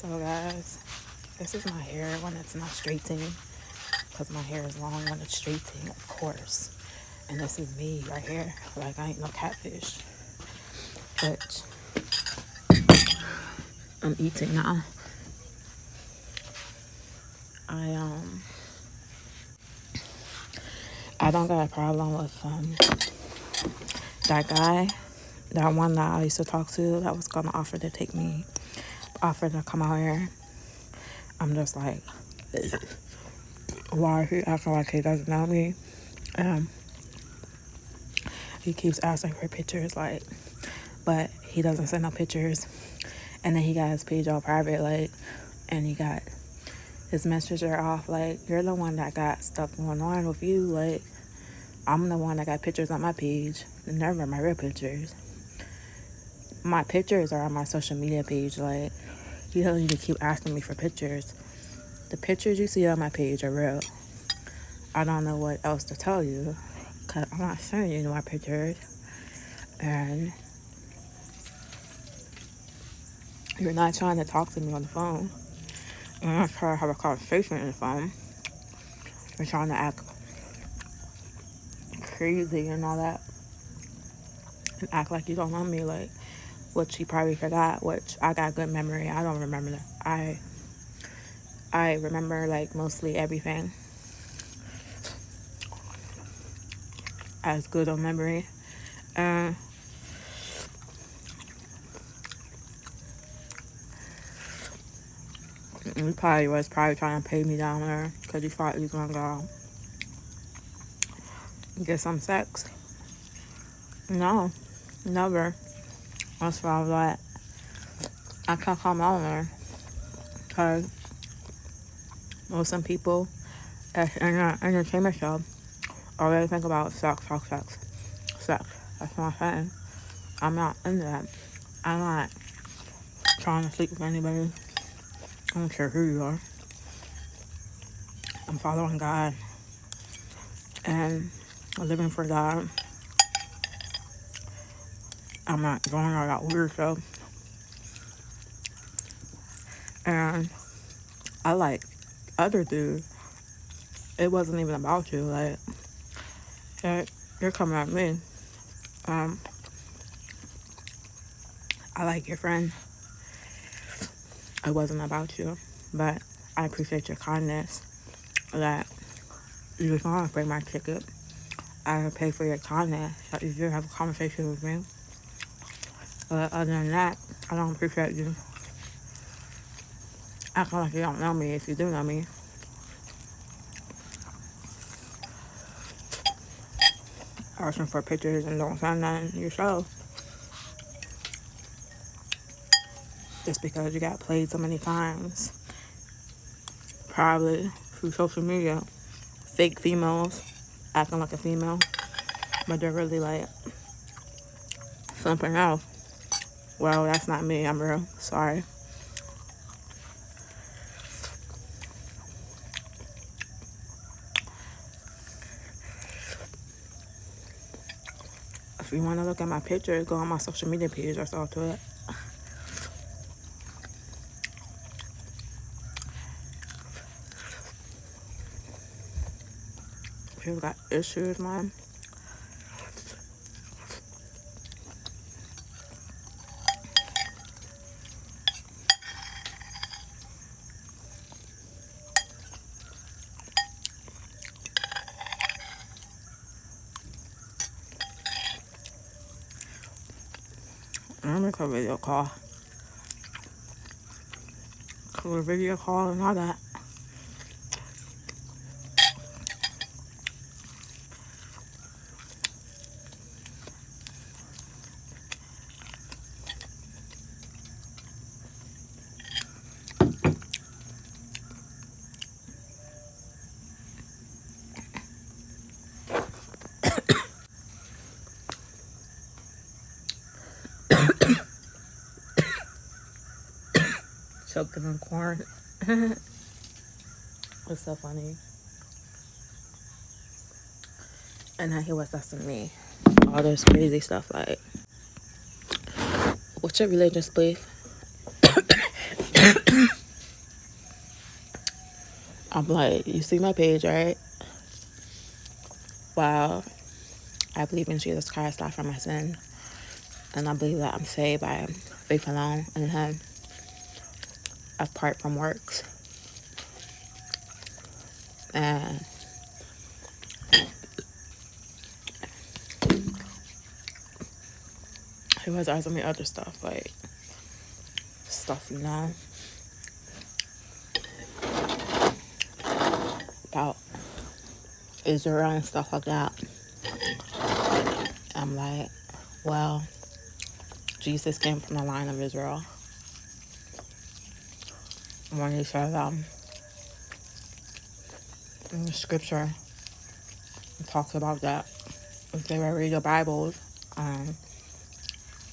So guys, this is my hair when it's not straightening, because my hair is long when it's straightening, of course. And this is me right here. Like, I ain't no catfish. But I'm eating now. I don't got a problem with that guy, that one that I used to talk to that was gonna offer to come out here. I'm just like, why is he acting like he doesn't know me? He keeps asking for pictures, like, but he doesn't send no pictures. And then he got his page all private, like, and he got his messenger off. Like, you're the one that got stuff going on with you. Like, I'm the one that got pictures on my page. Never my real pictures. My pictures are on my social media page. Like, you don't need to keep asking me for pictures. The pictures you see on my page are real. I don't know what else to tell you, because I'm not sending you my pictures. And you're not trying to talk to me on the phone. You're not trying to have a conversation on the phone. You're trying to act crazy and all that. And act like you don't know me, like, which you probably forgot, which I got good memory. I don't remember that. I remember, like, mostly everything as good on memory. And he probably was trying to pay me down there because he thought he was gonna go get some sex. No, never. That's why I was like, I can't come out there because most some people at an entertainment show all they think about sex. That's what I'm saying. I'm not into that. I'm not trying to sleep with anybody. I don't care who you are. I'm following God and living for God. I'm not doing all that weird stuff. And I like other dudes. It wasn't even about you. Like, you're coming at me. I like your friend. It wasn't about you. But I appreciate your kindness that you just want to pay my ticket. I pay for your kindness that you did have a conversation with me. But other than that, I don't appreciate you acting like you don't know me if you do know me. Asking for pictures and don't send none yourself. Just because you got played so many times. Probably through social media. Fake females acting like a female. But they're really like something else. Well, that's not me. I'm real. Sorry. If you want to look at my pictures, go on my social media page. That's all to it. People got issues, man. I'm gonna make a video call. Call a video call and all that. Choking on corn. It's so funny. And then he was asking me all this crazy stuff like, what's your religious belief? I'm like, you see my page, right? Wow. I believe in Jesus Christ died for my sin. And I believe that I'm saved by faith alone in Him, apart from works. And he was asking me other stuff, like stuff, about Israel and stuff like that. I'm like, well, Jesus came from the line of Israel. When he said, in the scripture, it talks about that. If they would read your Bibles,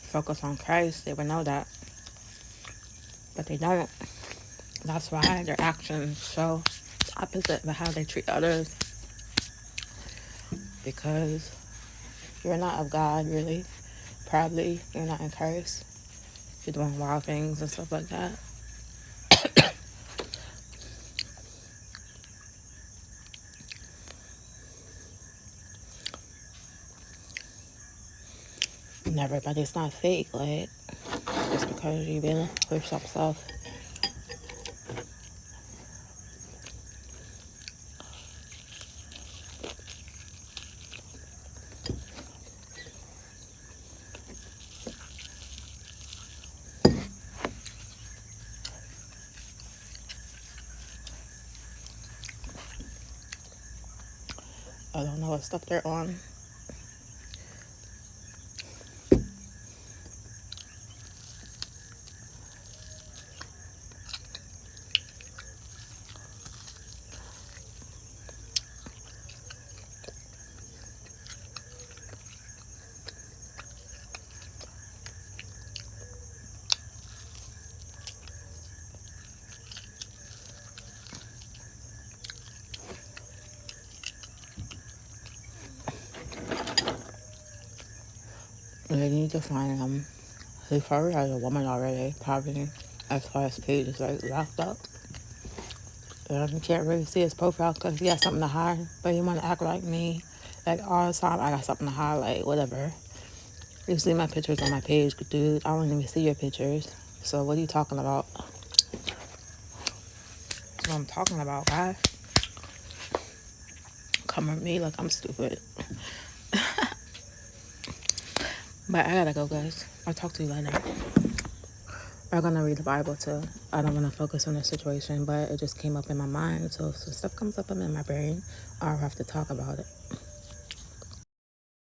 focus on Christ, they would know that. But they don't. That's why their actions show the opposite of how they treat others. Because you're not of God, really. Probably you're not in Christ. You're doing wild things and stuff like that. And everybody's not fake, like, just because you've been with yourself. I don't know what stuff they're on. They need to find him. He probably has a woman already, probably, as far as page is like locked up. You can't really see his profile because he has something to hide, but he want to act like me. Like all the time, I got something to hide, like whatever. You see my pictures on my page, dude. I don't even see your pictures. So what are you talking about? That's what I'm talking about, guys. Come at me like I'm stupid. But I gotta go, guys. I'll talk to you later. I'm gonna read the Bible too. I don't want to focus on the situation, but it just came up in my mind. So if some stuff comes up in my brain, I'll have to talk about it.